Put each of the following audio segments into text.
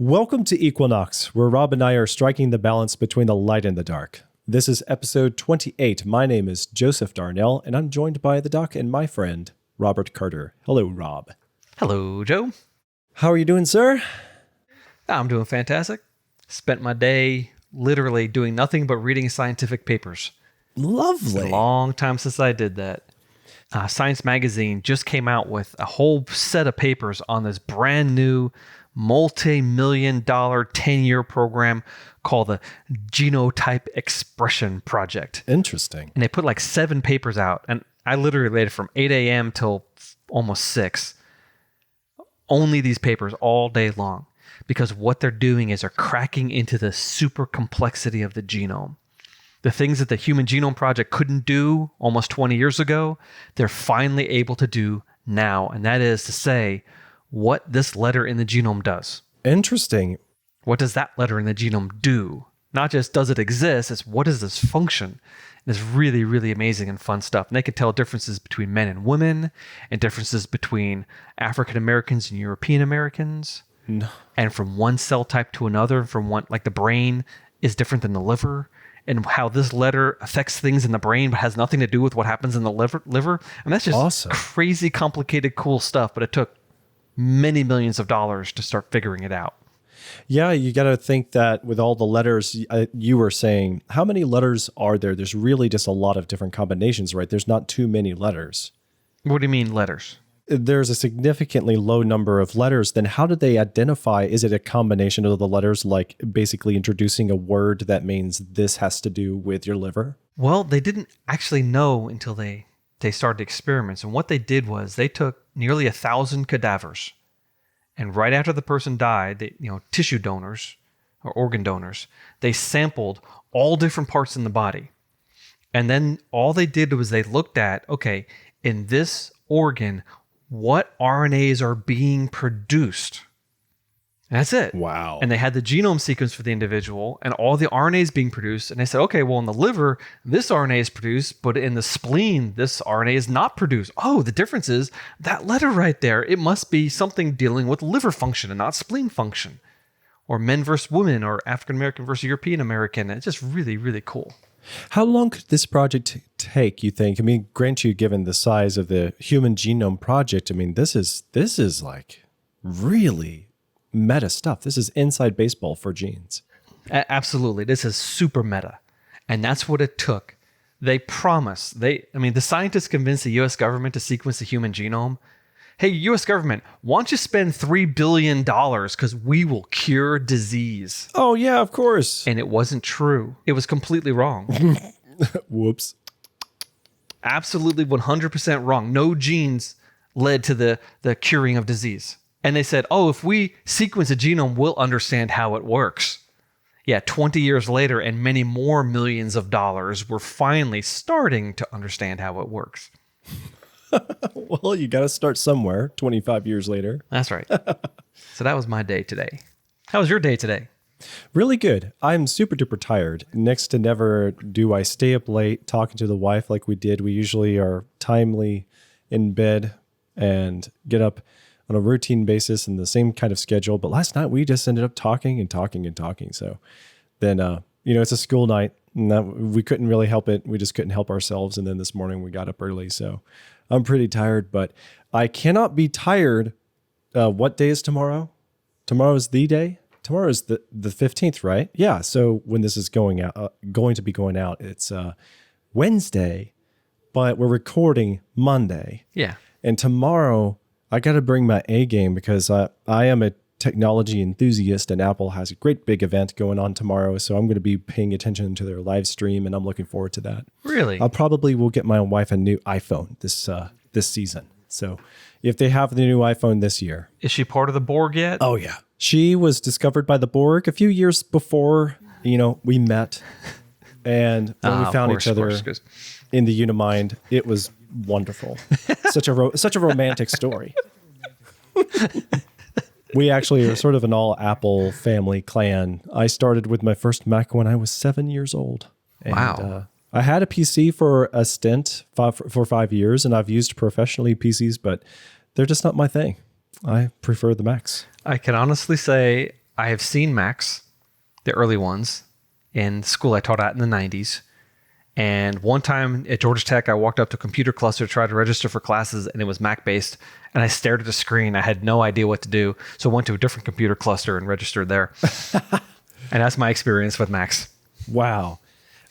Welcome to Equinox, where Rob and I are striking the balance between the light and the dark. This is episode 28. My name is Joseph Darnell, and I'm joined by the doc and my friend, Robert Carter. Hello, Rob. Hello, Joe. How are you doing, sir? I'm doing fantastic. Spent my day literally doing nothing but reading scientific papers. Lovely. It's been a long time since I did that. Science Magazine just came out with a whole set of papers on this brand new multi-million-dollar 10-year program called the Genotype Expression Project. Interesting. And they put like 7 papers out. And I literally waited from 8 a.m. till almost 6. Only these papers all day long. Because what they're doing is they're cracking into the super complexity of the genome. The things that the Human Genome Project couldn't do almost 20 years ago, they're finally able to do now. And that is to say, what this letter in the genome does. Interesting. What does that letter in the genome do? Not just does it exist, it's what does this function? And it's really, really amazing and fun stuff. And they can tell differences between men and women, and differences between African Americans and European Americans. No. And from one cell type to another, from one, like the brain is different than the liver, and how this letter affects things in the brain but has nothing to do with what happens in the liver. And that's just awesome. Crazy, complicated, cool stuff. But it took many millions of dollars to start figuring it out. Yeah, you got to think that with all the letters, you were saying, how many letters are there? There's really just a lot of different combinations, right? There's not too many letters. What do you mean letters? There's a significantly low number of letters. Then how did they identify? Is it a combination of the letters, like basically introducing a word that means this has to do with your liver? Well, they didn't actually know until they started experiments. And what they did was they took nearly 1,000 cadavers. And right after the person died, tissue donors or organ donors, they sampled all different parts in the body. And then all they did was they looked at, okay, in this organ, what RNAs are being produced? And that's it. Wow. And they had the genome sequence for the individual and all the RNAs being produced. And they said, okay, well, in the liver, this RNA is produced, but in the spleen, this RNA is not produced. Oh, the difference is that letter right there. It must be something dealing with liver function and not spleen function. Or men versus women, or African American versus European American. It's just really, really cool. How long could this project take, you think? I mean, grant you, given the size of the Human Genome Project, I mean, this is like really meta stuff. This is inside baseball for genes. Absolutely. This is super meta. And that's what it took. They promised, the scientists convinced the US government to sequence the human genome. Hey, US government, why don't you spend $3 billion because we will cure disease? Oh, yeah, of course. And it wasn't true. It was completely wrong. Whoops. Absolutely 100% wrong. No genes led to the curing of disease. And they said, oh, if we sequence a genome, we'll understand how it works. Yeah, 20 years later and many more millions of dollars, we're finally starting to understand how it works. Well, you got to start somewhere 25 years later. That's right. So that was my day today. How was your day today? Really good. I'm super duper tired. Next to never do I stay up late talking to the wife like we did. We usually are timely in bed and get up on a routine basis in the same kind of schedule. But last night we just ended up talking and talking and talking. So then, it's a school night and we couldn't really help it. We just couldn't help ourselves. And then this morning we got up early. So I'm pretty tired, but I cannot be tired. What day is tomorrow? Tomorrow is the day. Tomorrow is the 15th, right? Yeah. So when this is going to be going out, it's Wednesday, but we're recording Monday. Yeah. And tomorrow I got to bring my A game because I am a technology enthusiast and Apple has a great big event going on tomorrow. So I'm going to be paying attention to their live stream and I'm looking forward to that. Really? I probably will get my wife a new iPhone this season. So if they have the new iPhone this year. Is she part of the Borg yet? Oh, yeah. She was discovered by the Borg a few years before, we met. And when we found each other in the Unimind, it was wonderful. Such a romantic story. We actually are sort of an all Apple family clan. I started with my first Mac when I was 7 years old. And, wow. I had a PC for a stint for 5 years, and I've used professionally PCs, but they're just not my thing. I prefer the Macs. I can honestly say I have seen Macs, the early ones, in school I taught at in the 90s. And one time at Georgia Tech, I walked up to a computer cluster to try to register for classes, and it was Mac-based. And I stared at the screen. I had no idea what to do. So I went to a different computer cluster and registered there. And that's my experience with Macs. Wow.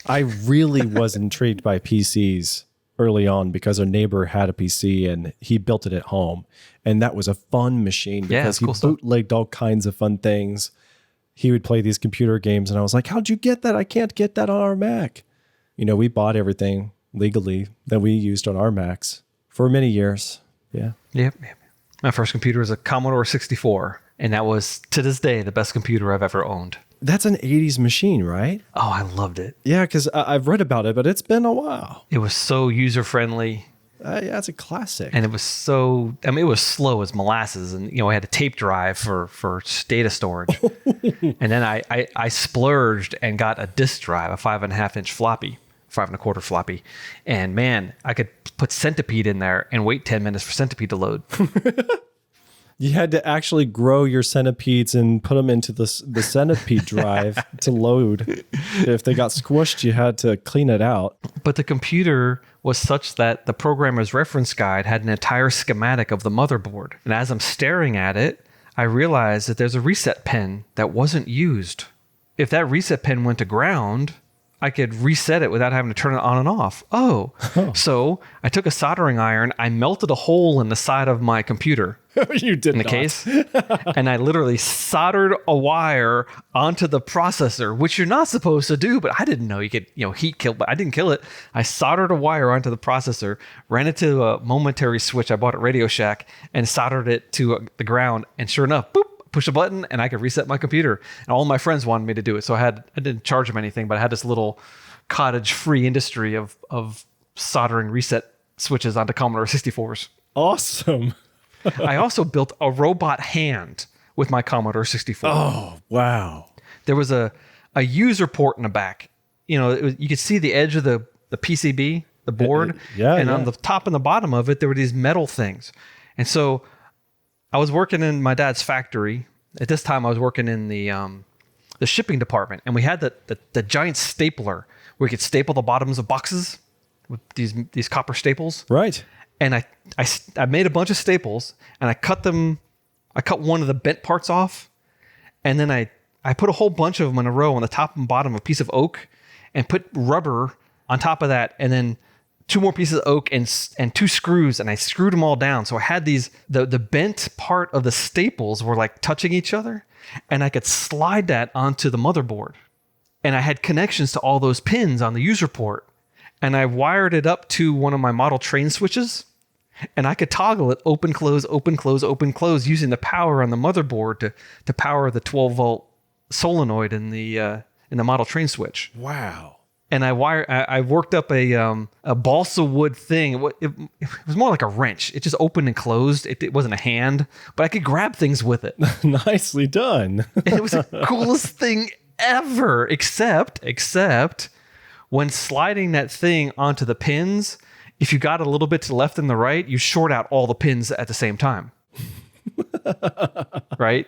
I really was intrigued by PCs early on because a neighbor had a PC and he built it at home. And that was a fun machine because he bootlegged all kinds of fun things. He would play these computer games and I was like, how'd you get that? I can't get that on our Mac. You know, we bought everything legally that we used on our Macs for many years. Yeah. Yep. My first computer was a Commodore 64. And that was, to this day, the best computer I've ever owned. That's an 80s machine, right? Oh, I loved it. Yeah, because I've read about it, but it's been a while. It was so user-friendly. Yeah, it's a classic. And it was so, I mean, it was slow as molasses. And, you know, I had a tape drive for data storage. And then I splurged and got a disk drive, a 5.5-inch floppy, 5.25 floppy. And man, I could put Centipede in there and wait 10 minutes for Centipede to load. You had to actually grow your centipedes and put them into the centipede drive to load. If they got squished, you had to clean it out. But the computer was such that the programmer's reference guide had an entire schematic of the motherboard. And as I'm staring at it, I realized that there's a reset pin that wasn't used. If that reset pin went to ground, I could reset it without having to turn it on and off. Oh. So I took a soldering iron, I melted a hole in the side of my computer. You did in the not. case. And I literally soldered a wire onto the processor, which you're not supposed to do, but I didn't know you could, heat kill, but I didn't kill it. I soldered a wire onto the processor, ran it to a momentary switch I bought at Radio Shack, and soldered it to the ground. And sure enough, boop, push a button and I could reset my computer. And all my friends wanted me to do it. So I didn't charge them anything, but I had this little cottage free industry of soldering reset switches onto Commodore 64s. Awesome. I also built a robot hand with my Commodore 64. Oh, wow. There was a user port in the back. You could see the edge of the PCB, the board. On the top and the bottom of it, there were these metal things. And so I was working in my dad's factory. At this time, I was working in the shipping department. And we had the giant stapler where you could staple the bottoms of boxes with these copper staples. Right. And I made a bunch of staples and I cut one of the bent parts off. And then I put a whole bunch of them in a row on the top and bottom of a piece of oak and put rubber on top of that. And then 2 more pieces of oak and 2 screws. And I screwed them all down. So I had the bent part of the staples were like touching each other. And I could slide that onto the motherboard. And I had connections to all those pins on the user port. And I wired it up to one of my model train switches. And I could toggle it open, close, open, close, open, close using the power on the motherboard to power the 12-volt solenoid in the model train switch. Wow. And I worked up a balsa wood thing. It was more like a wrench. It just opened and closed. It wasn't a hand, but I could grab things with it. Nicely done. And it was the coolest thing ever, except when sliding that thing onto the pins, if you got a little bit to the left and the right, you short out all the pins at the same time. Right?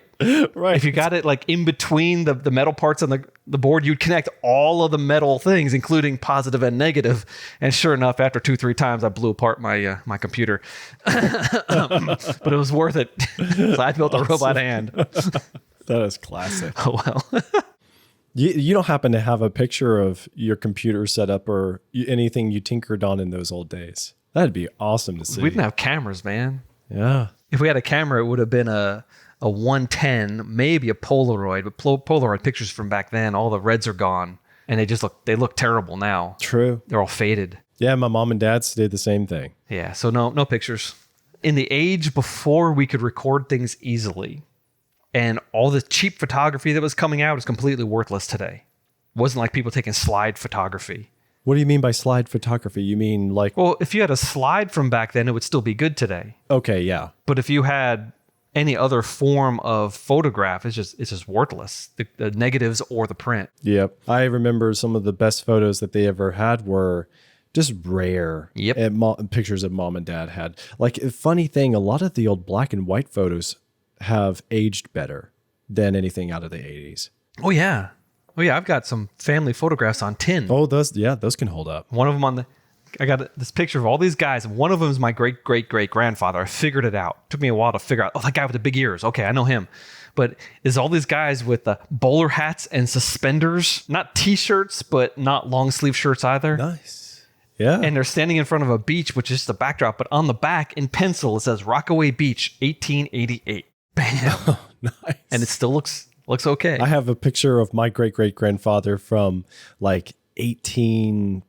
Right. If you got it like in between the metal parts on the board, you'd connect all of the metal things, including positive and negative. And sure enough, after 2-3 times, I blew apart my computer. But it was worth it. So I built a robot hand. That is classic. Oh, well. You don't happen to have a picture of your computer setup or anything you tinkered on in those old days? That'd be awesome to see. We didn't have cameras, man. Yeah. If we had a camera, it would have been a 110, maybe a Polaroid. But Polaroid pictures from back then, all the reds are gone, and they look terrible now. True. They're all faded. Yeah, my mom and dad did the same thing. Yeah, so no pictures. In the age before we could record things easily, and all the cheap photography that was coming out is completely worthless today. It wasn't like people taking slide photography. What do you mean by slide photography? You mean like... Well, if you had a slide from back then, it would still be good today. Okay, yeah. But if you had any other form of photograph, it's just worthless. The negatives or the print. Yep. I remember some of the best photos that they ever had were just rare. Yep. And pictures that mom and dad had. Like, a funny thing, a lot of the old black and white photos have aged better than anything out of the 80s. Oh yeah. Oh yeah. I've got some family photographs on tin. Oh, those can hold up. One of them I got this picture of all these guys. And one of them is my great-great-great-grandfather. I figured it out. Took me a while to figure out. Oh, that guy with the big ears. Okay, I know him. But is all these guys with the bowler hats and suspenders, not t-shirts, but not long sleeve shirts either. Nice. Yeah. And they're standing in front of a beach, which is just a backdrop. But on the back in pencil, it says Rockaway Beach, 1888. Bam. Oh, nice. And it still looks okay. I have a picture of my great-great-grandfather from like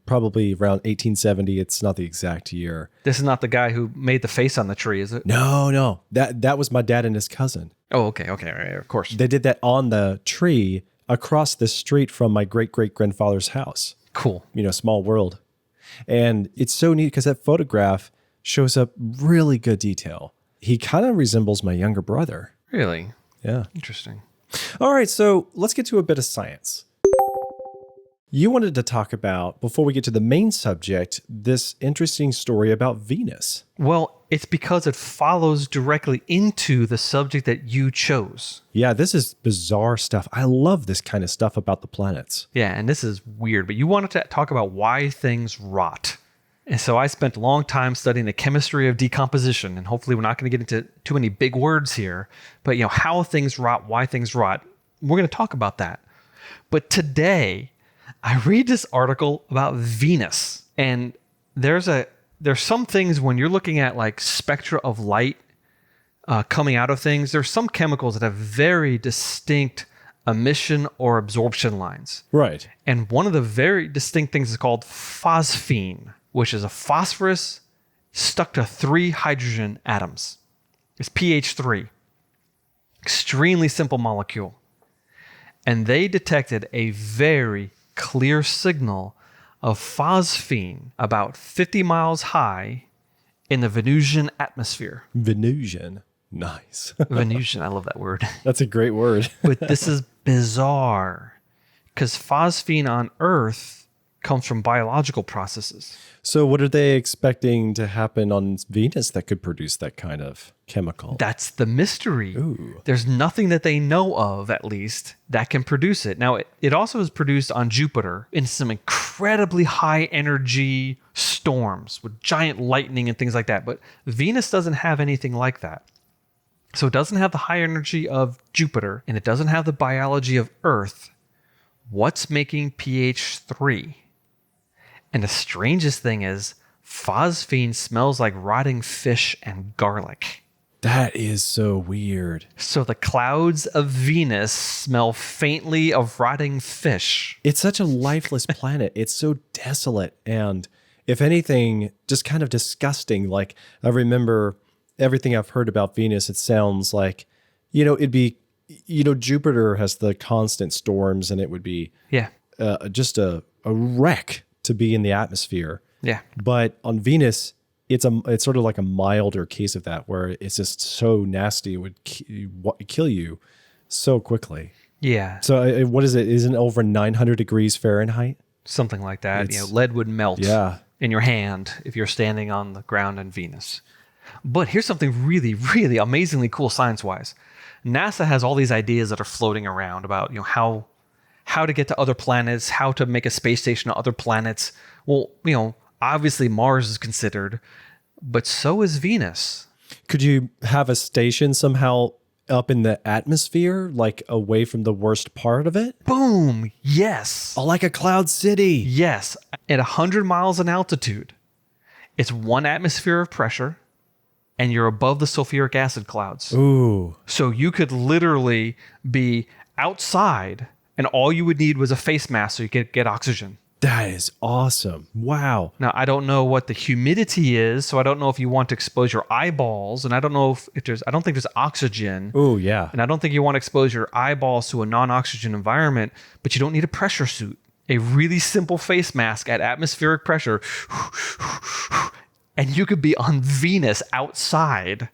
probably around 1870. It's not the exact year. This is not the guy who made the face on the tree, is it? No. That was my dad and his cousin. Oh, okay, right, of course. They did that on the tree across the street from my great-great-grandfather's house. Cool. Small world. And it's so neat because that photograph shows up really good detail. He kind of resembles my younger brother. Really? Yeah. Interesting. All right, so let's get to a bit of science. You wanted to talk about, before we get to the main subject, this interesting story about Venus. Well, it's because it follows directly into the subject that you chose. Yeah, this is bizarre stuff. I love this kind of stuff about the planets. Yeah, and this is weird, but you wanted to talk about why things rot. And so I spent a long time studying the chemistry of decomposition, and hopefully we're not going to get into too many big words here, but how things rot, why things rot. We're going to talk about that. But today, I read this article about Venus, and there's some things when you're looking at like spectra of light coming out of things, there's some chemicals that have very distinct emission or absorption lines. Right. And one of the very distinct things is called phosphine, which is a phosphorus stuck to 3 hydrogen atoms. It's pH 3. Extremely simple molecule. And they detected a very clear signal of phosphine about 50 miles high in the Venusian atmosphere. Venusian. Nice. Venusian, I love that word. That's a great word. But this is bizarre because phosphine on Earth comes from biological processes. So what are they expecting to happen on Venus that could produce that kind of chemical? That's the mystery. Ooh. There's nothing that they know of, at least, that can produce it. Now, it also is produced on Jupiter in some incredibly high energy storms with giant lightning and things like that. But Venus doesn't have anything like that. So it doesn't have the high energy of Jupiter, and it doesn't have the biology of Earth. What's making pH 3? And the strangest thing is, phosphine smells like rotting fish and garlic. That is so weird. So the clouds of Venus smell faintly of rotting fish. It's such a lifeless planet. It's so desolate and, if anything, just kind of disgusting. Like, I remember everything I've heard about Venus, it sounds like, it'd be, Jupiter has the constant storms and it would be just a wreck to be in the atmosphere. Yeah. But on Venus, it's sort of like a milder case of that, where it's just so nasty, it would kill you so quickly. Yeah. So what is it? Isn't it over 900 degrees Fahrenheit? Something like that. Lead would melt in your hand if you're standing on the ground on Venus. But here's something really, really amazingly cool science-wise. NASA has all these ideas that are floating around about how to get to other planets, how to make a space station on other planets. Well, obviously Mars is considered, but so is Venus. Could you have a station somehow up in the atmosphere, like away from the worst part of it? Boom! Yes. Oh, like a cloud city. Yes. At 100 miles in altitude, it's 1 atmosphere of pressure, and you're above the sulfuric acid clouds. Ooh. So you could literally be outside, and all you would need was a face mask so you could get oxygen. That is awesome. Wow. Now, I don't know what the humidity is, so I don't know if you want to expose your eyeballs, and I don't know if there's, I don't think there's oxygen. Oh, yeah. And I don't think you want to expose your eyeballs to a non-oxygen environment, but you don't need a pressure suit. A really simple face mask at atmospheric pressure, and you could be on Venus outside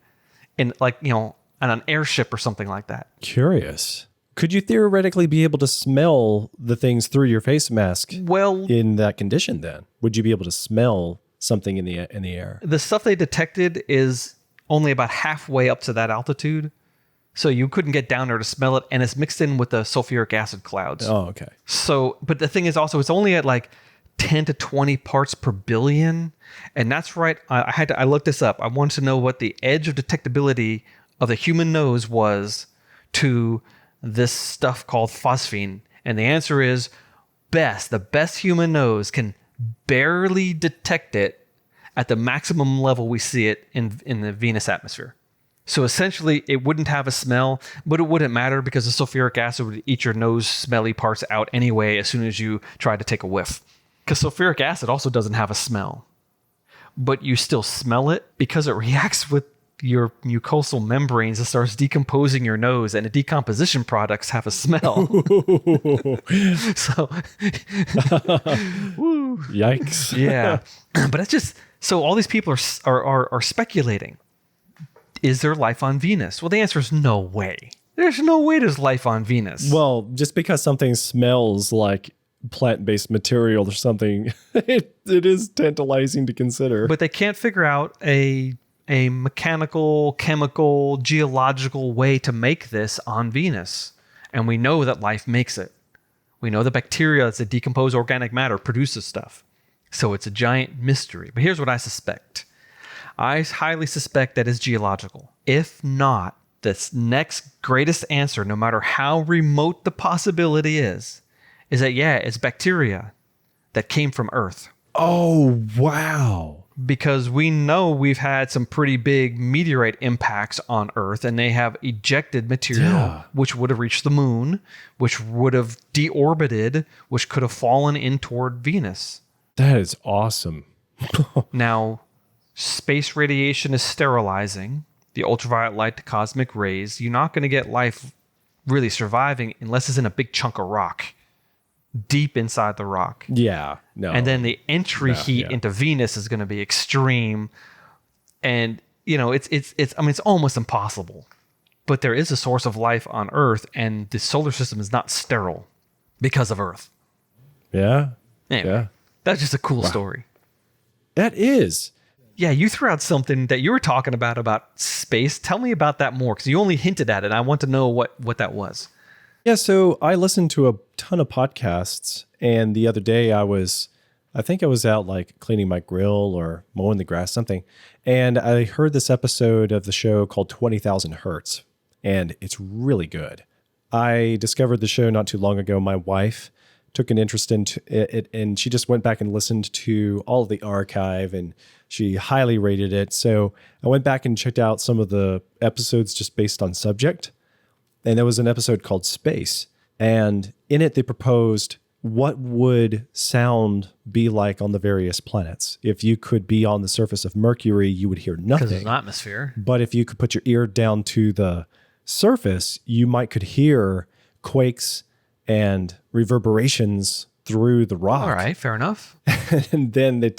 in on an airship or something like that. Curious. Could you theoretically be able to smell the things through your face mask? Well, in that condition, then would you be able to smell something in the air? The stuff they detected is only about halfway up to that altitude, So you couldn't get down there to smell it, and it's mixed in with the sulfuric acid clouds. Oh, okay. So, but the thing is also, it's only at like 10 to 20 parts per billion. And that's right. I looked this up. I wanted to know what the edge of detectability of the human nose was to this stuff called phosphine. And the answer is the best human nose can barely detect it at the maximum level we see it in the Venus atmosphere. So essentially, it wouldn't have a smell, but it wouldn't matter because the sulfuric acid would eat your nose smelly parts out anyway as soon as you try to take a whiff. Because sulfuric acid also doesn't have a smell, but you still smell it because it reacts with your mucosal membranes and starts decomposing your nose, and the decomposition products have a smell. So, woo. Yikes. Yeah. But it's just, so all these people are speculating. Is there life on Venus? Well, the answer is no way. There's no way there's life on Venus. Well, just because something smells like plant-based material or something, it is tantalizing to consider. But they can't figure out a mechanical, chemical, geological way to make this on Venus. And we know that life makes it. We know the bacteria that decompose organic matter produces stuff. So it's a giant mystery. But here's what I suspect. I highly suspect that it's geological. If not, the next greatest answer, no matter how remote the possibility is that, yeah, it's bacteria that came from Earth. Oh, wow. Because we know we've had some pretty big meteorite impacts on Earth, and they have ejected material, which would have reached the moon, which would have deorbited, which could have fallen in toward Venus. That is awesome. Now, space radiation is sterilizing the ultraviolet light to cosmic rays. You're not going to get life really surviving unless it's in a big chunk of rock, deep inside the rock. Yeah, no. And then the entry heat into Venus is going to be extreme. And, it's almost impossible. But there is a source of life on Earth, and the solar system is not sterile because of Earth. Yeah. Anyway, Yeah. that's just a cool story. That is. Yeah, you threw out something that you were talking about space. Tell me about that more, because you only hinted at it. I want to know what that was. Yeah, so I listened to a ton of podcasts, and the other day I think I was out like cleaning my grill or mowing the grass, something, and I heard this episode of the show called 20,000 Hertz, and it's really good. I discovered the show not too long ago. My wife took an interest in it, and she just went back and listened to all of the archive, and she highly rated it. So I went back and checked out some of the episodes just based on subject. And there was an episode called Space. And in it, they proposed what would sound be like on the various planets. If you could be on the surface of Mercury, you would hear nothing. Because it's an atmosphere. But if you could put your ear down to the surface, you could hear quakes and reverberations through the rock. All right, fair enough. And then they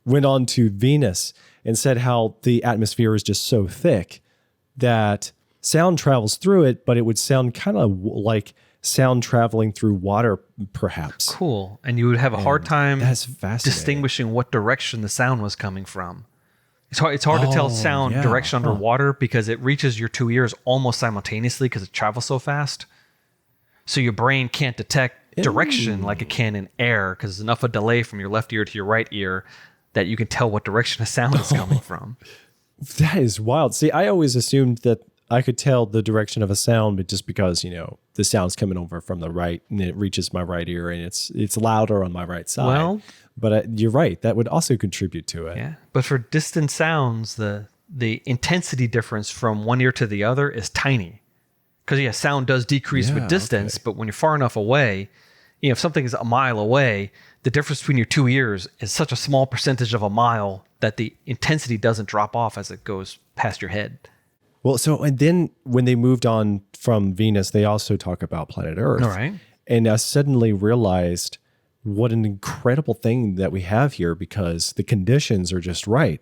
went on to Venus and said how the atmosphere is just so thick that sound travels through it, but it would sound kind of like sound traveling through water, perhaps. Cool. And you would have a hard time distinguishing what direction the sound was coming from. It's hard to tell sound direction underwater because it reaches your two ears almost simultaneously because it travels so fast. So your brain can't detect direction like it can in air because there's enough of a delay from your left ear to your right ear that you can tell what direction a sound is coming from. That is wild. See, I always assumed that I could tell the direction of a sound, but just because, the sound's coming over from the right and it reaches my right ear and it's louder on my right side. Well, but you're right. That would also contribute to it. Yeah. But for distant sounds, the intensity difference from one ear to the other is tiny. Because, sound does decrease with distance, but when you're far enough away, if something is a mile away, the difference between your two ears is such a small percentage of a mile that the intensity doesn't drop off as it goes past your head. Well, and then when they moved on from Venus, they also talk about planet Earth. All right. And I suddenly realized what an incredible thing that we have here because the conditions are just right.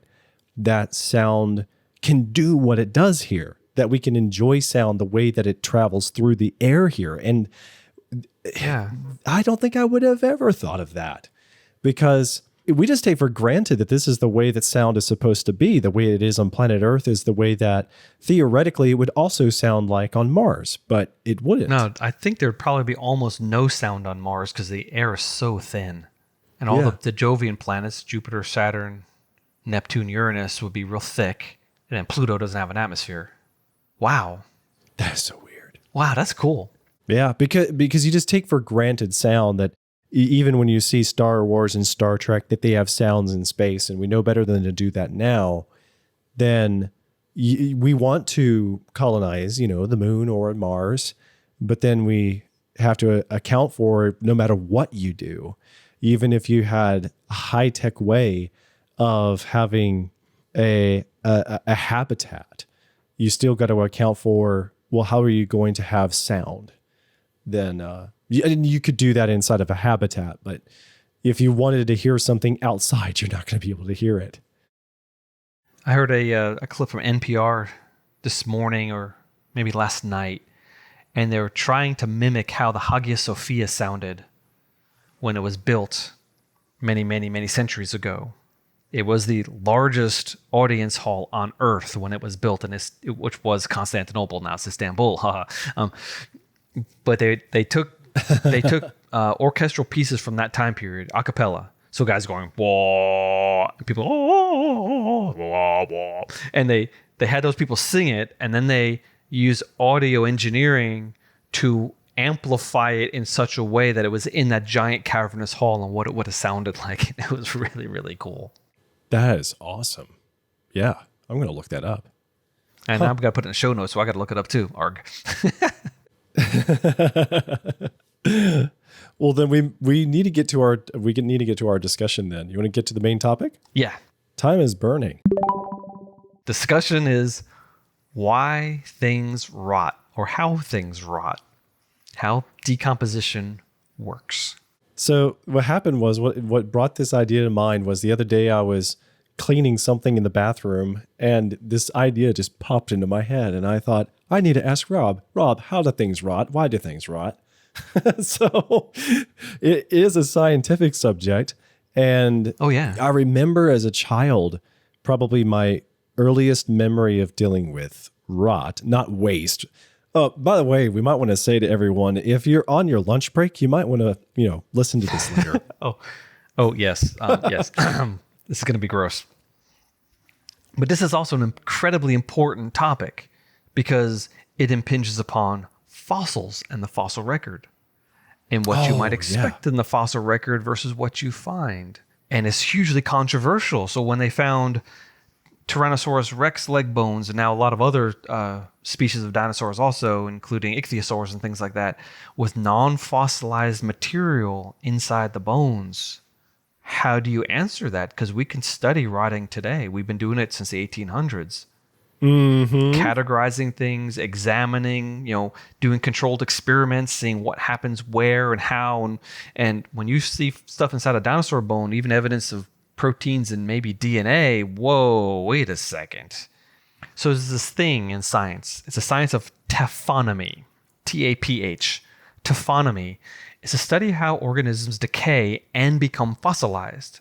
That sound can do what it does here, that we can enjoy sound the way that it travels through the air here. And I don't think I would have ever thought of that because we just take for granted that this is the way that sound is supposed to be. The way it is on planet Earth is the way that theoretically it would also sound like on Mars, but it wouldn't. No, I think there'd probably be almost no sound on Mars because the air is so thin. And all the Jovian planets, Jupiter, Saturn, Neptune, Uranus, would be real thick. And then Pluto doesn't have an atmosphere. Wow. That's so weird. Wow, that's cool. Yeah, because you just take for granted sound that even when you see Star Wars and Star Trek, that they have sounds in space, and we know better than to do that now. Then we want to colonize, the moon or Mars, but then we have to account for no matter what you do, even if you had a high-tech way of having a habitat, you still got to account for, well, how are you going to have sound? Then and you could do that inside of a habitat, but if you wanted to hear something outside, you're not going to be able to hear it. I heard a clip from NPR this morning or maybe last night, and they were trying to mimic how the Hagia Sophia sounded when it was built many, many, many centuries ago. It was the largest audience hall on Earth when it was built, which was Constantinople. Now it's Istanbul. But they took orchestral pieces from that time period, a cappella. So guys going whoa, and people whoa, whoa, whoa, and they had those people sing it, and then they use audio engineering to amplify it in such a way that it was in that giant cavernous hall and what it would have sounded like. It was really, really cool. That is awesome. Yeah, I'm going to look that up. And I'm going to put it in the show notes, so I got to look it up too. Arg. Well, then we need to get to our discussion. Then you want to get to the main topic? Yeah. Time is burning. Discussion is why things rot, or how things rot, how decomposition works. So what happened was what brought this idea to mind was the other day I was cleaning something in the bathroom, and this idea just popped into my head, and I thought, I need to ask Rob, how do things rot? Why do things rot? So it is a scientific subject. And oh, yeah. I remember as a child, probably my earliest memory of dealing with rot, not waste. Oh, by the way, we might want to say to everyone, if you're on your lunch break, you might want to, listen to this later. Oh, yes. Yes. This is going to be gross. But this is also an incredibly important topic because it impinges upon fossils and the fossil record and what you might expect in the fossil record versus what you find. And it's hugely controversial. So when they found Tyrannosaurus rex leg bones and now a lot of other species of dinosaurs also, including ichthyosaurs and things like that, with non-fossilized material inside the bones, how do you answer that? Because we can study rotting today. We've been doing it since the 1800s. Mm-hmm. Categorizing things, examining, doing controlled experiments, seeing what happens where and how. And when you see stuff inside a dinosaur bone, even evidence of proteins and maybe DNA, whoa, wait a second. So there's this thing in science. It's a science of taphonomy, T-A-P-H. Taphonomy is a study of how organisms decay and become fossilized.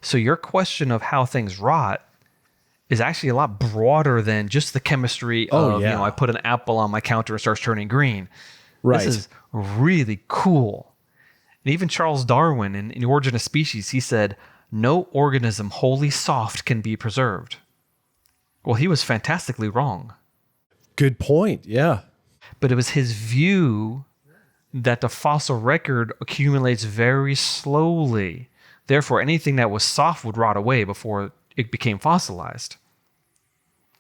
So your question of how things rot is actually a lot broader than just the chemistry of, I put an apple on my counter and it starts turning green. Right. This is really cool. And even Charles Darwin in The Origin of Species, he said, no organism wholly soft can be preserved. Well, he was fantastically wrong. Good point, yeah. But it was his view that the fossil record accumulates very slowly. Therefore, anything that was soft would rot away before it became fossilized.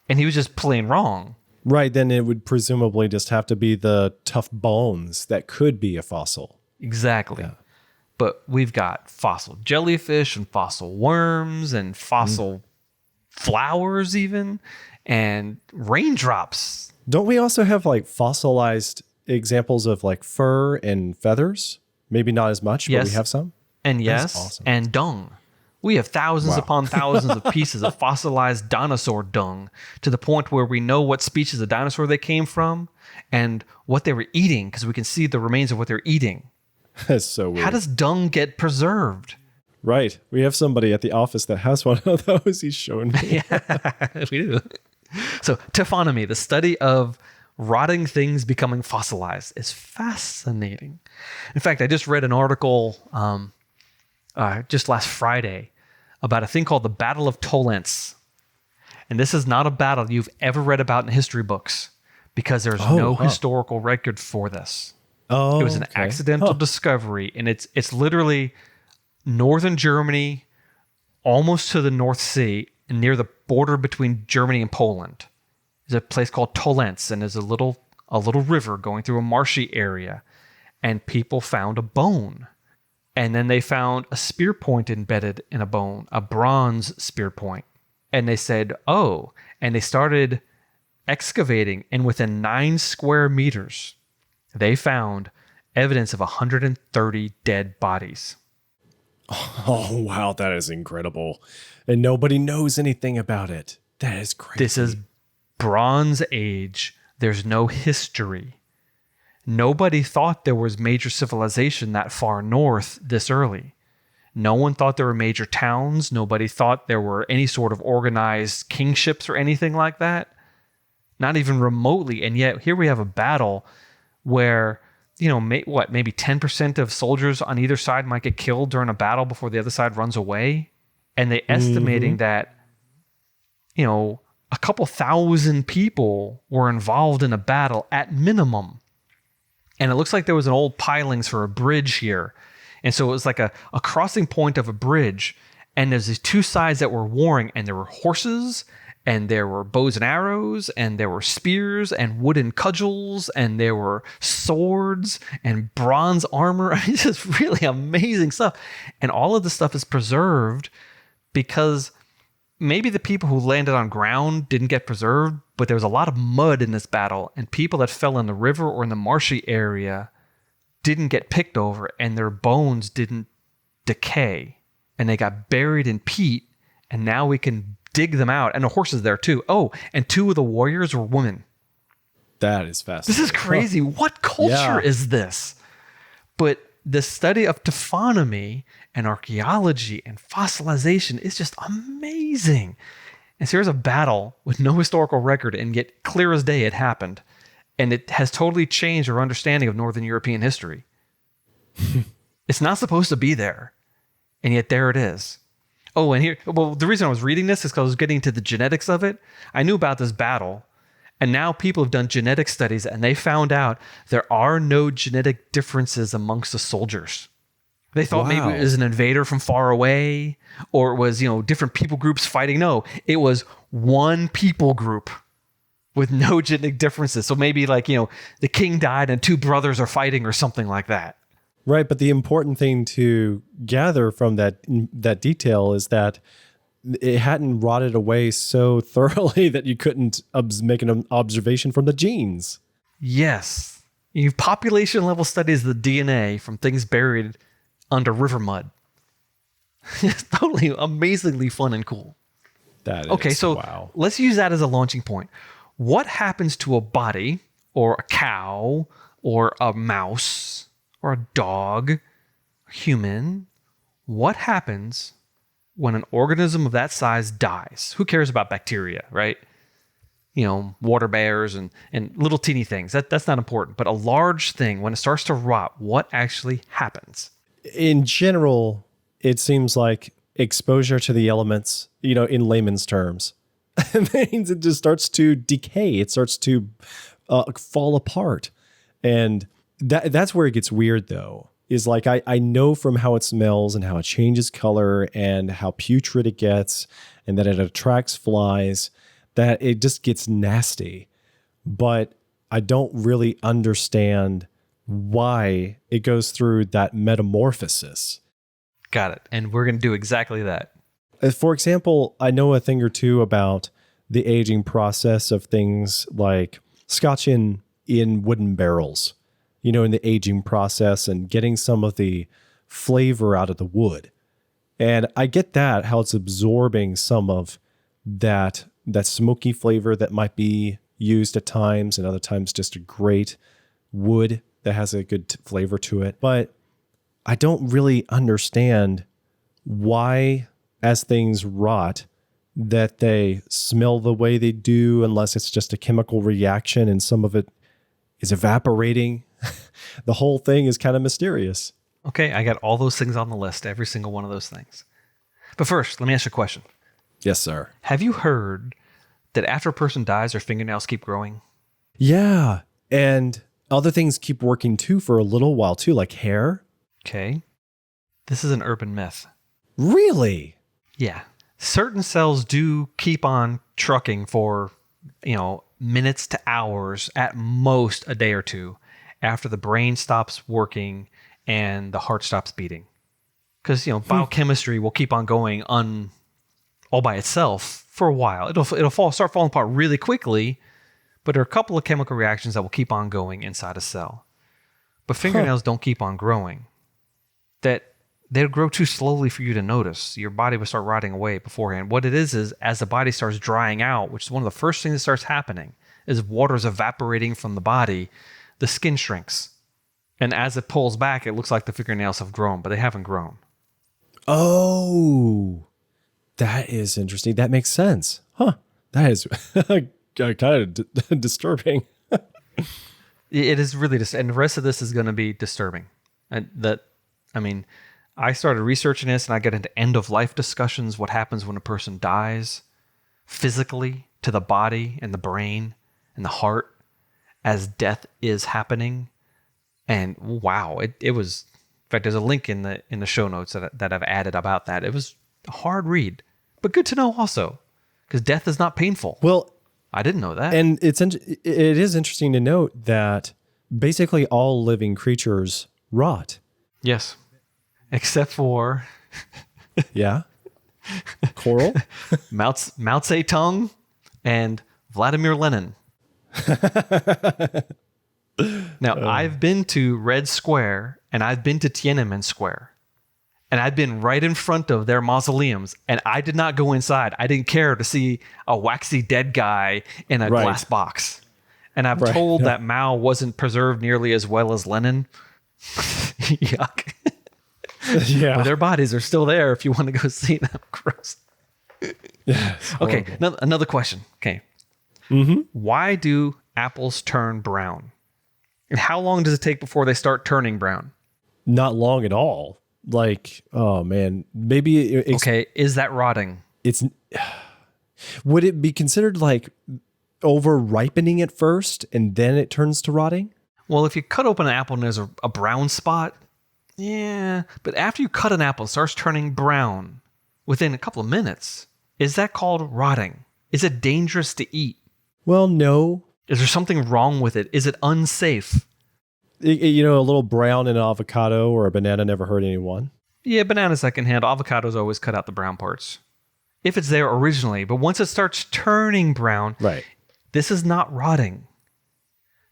And he was just plain wrong. Right, then it would presumably just have to be the tough bones that could be a fossil. Exactly. Yeah. But we've got fossil jellyfish and fossil worms and fossil flowers even, and raindrops. Don't we also have like fossilized examples of like fur and feathers? Maybe not as much, but we have some. And yes, awesome. And dung. We have thousands upon thousands of pieces of fossilized dinosaur dung to the point where we know what species of dinosaur they came from and what they were eating because we can see the remains of what they're eating. That's so weird. How does dung get preserved? Right. We have somebody at the office that has one of those. He's showing me. Yeah, we do. So taphonomy, the study of rotting things becoming fossilized, is fascinating. In fact, I just read an article just last Friday about a thing called the Battle of Tolentz. And this is not a battle you've ever read about in history books because there's no historical record for this. Oh, it was an accidental discovery, and it's literally northern Germany, almost to the North Sea, and near the border between Germany and Poland. There's a place called Tolentz, and there's a little river going through a marshy area, and people found a bone. And then they found a spear point embedded in a bone, a bronze spear point. And they said, oh, and they started excavating, and within 9 square meters, they found evidence of 130 dead bodies. Oh, wow. That is incredible. And nobody knows anything about it. That is crazy. This is Bronze Age. There's no history. Nobody thought there was major civilization that far north this early. No one thought there were major towns. Nobody thought there were any sort of organized kingships or anything like that. Not even remotely. And yet here we have a battle where, maybe 10% of soldiers on either side might get killed during a battle before the other side runs away. And they estimating that, a couple thousand people were involved in a battle at minimum. And it looks like there was an old pilings for a bridge here. And so it was like a crossing point of a bridge. And there's these two sides that were warring, and there were horses, and there were bows and arrows, and there were spears and wooden cudgels, and there were swords and bronze armor. It's just really amazing stuff. And all of this stuff is preserved because maybe the people who landed on ground didn't get preserved, but there was a lot of mud in this battle, and people that fell in the river or in the marshy area didn't get picked over, and their bones didn't decay, and they got buried in peat, and now we can dig them out. And the horses there too. Oh, and 2 of the warriors were women. That is fascinating. This is crazy. What culture is this? But the study of taphonomy and archaeology and fossilization is just amazing. And so here's a battle with no historical record, and yet clear as day it happened. And it has totally changed our understanding of Northern European history. It's not supposed to be there. And yet there it is. Oh, and the reason I was reading this is because I was getting to the genetics of it. I knew about this battle. And now people have done genetic studies, and they found out there are no genetic differences amongst the soldiers. They thought maybe it was an invader from far away, or it was, different people groups fighting. No, it was one people group with no genetic differences. So maybe the king died and 2 brothers are fighting or something like that. Right. But the important thing to gather from that detail is that it hadn't rotted away so thoroughly that you couldn't make an observation from the genes. Yes. You've population level studies of the DNA from things buried under river mud. It's totally amazingly fun and cool. Wow. Let's use that as a launching point. What happens to a body or a cow or a mouse or a dog, a human? What happens when an organism of that size dies? Who cares about bacteria, right? Water bears and little teeny things. That's not important. But a large thing, when it starts to rot, what actually happens? In general, it seems like exposure to the elements, in layman's terms, means it just starts to decay. It starts to fall apart. And that's where it gets weird, though, is like I know from how it smells and how it changes color and how putrid it gets and that it attracts flies, that it just gets nasty. But I don't really understand why it goes through that metamorphosis. Got it. And we're going to do exactly that. For example, I know a thing or two about the aging process of things like Scotch in wooden barrels, in the aging process and getting some of the flavor out of the wood. And I get that, how it's absorbing some of that smoky flavor that might be used at times, and other times just a great wood that has a good flavor to it. But I don't really understand why, as things rot, that they smell the way they do, unless it's just a chemical reaction and some of it is evaporating. The whole thing is kind of mysterious. Okay, I got all those things on the list, every single one of those things. But first, let me ask you a question. Yes, sir. Have you heard that after a person dies, their fingernails keep growing? Yeah. And other things keep working too for a little while too, like hair. Okay. This is an urban myth. Really? Yeah. Certain cells do keep on trucking for, minutes to hours, at most a day or two, after the brain stops working and the heart stops beating. Because, biochemistry will keep on going all by itself for a while. It'll start falling apart really quickly, but there are a couple of chemical reactions that will keep on going inside a cell. But fingernails don't keep on growing. They'll grow too slowly for you to notice. Your body will start rotting away beforehand. What it is as the body starts drying out, which is one of the first things that starts happening, is water is evaporating from the body, the skin shrinks. And as it pulls back, it looks like the fingernails have grown, but they haven't grown. Oh, that is interesting. That makes sense. Huh. That is kind of disturbing. It is really and the rest of this is going to be disturbing. I started researching this and I get into end of life discussions, what happens when a person dies physically to the body and the brain and the heart as death is happening. And wow, it was, in fact, there's a link in the show notes that I've added about that. It was a hard read, but good to know also, because death is not painful. Well, I didn't know that. And it is interesting to note that basically all living creatures rot. Yes. Except for yeah, coral, Mao Zedong and Vladimir Lenin. Now, I've been to Red Square and I've been to Tiananmen Square, and I've been right in front of their mausoleums, and I did not go inside. I didn't care to see a waxy dead guy in a glass box. And I'm told that Mao wasn't preserved nearly as well as Lenin. Yuck. Yeah. But their bodies are still there if you want to go see them. Gross. Yeah, okay, another question. Okay. Mm-hmm. Why do apples turn brown? And how long does it take before they start turning brown? Not long at all. Like, oh man, maybe. Okay, is that rotting? Would it be considered like over ripening at first and then it turns to rotting? Well, if you cut open an apple and there's a brown spot, yeah. But after you cut an apple, it starts turning brown within a couple of minutes. Is that called rotting? Is it dangerous to eat? Well, no. Is there something wrong with it? Is it unsafe? A little brown in an avocado or a banana never hurt anyone. Yeah, bananas I can handle. Avocados always cut out the brown parts. If it's there originally, but once it starts turning brown, right. This is not rotting.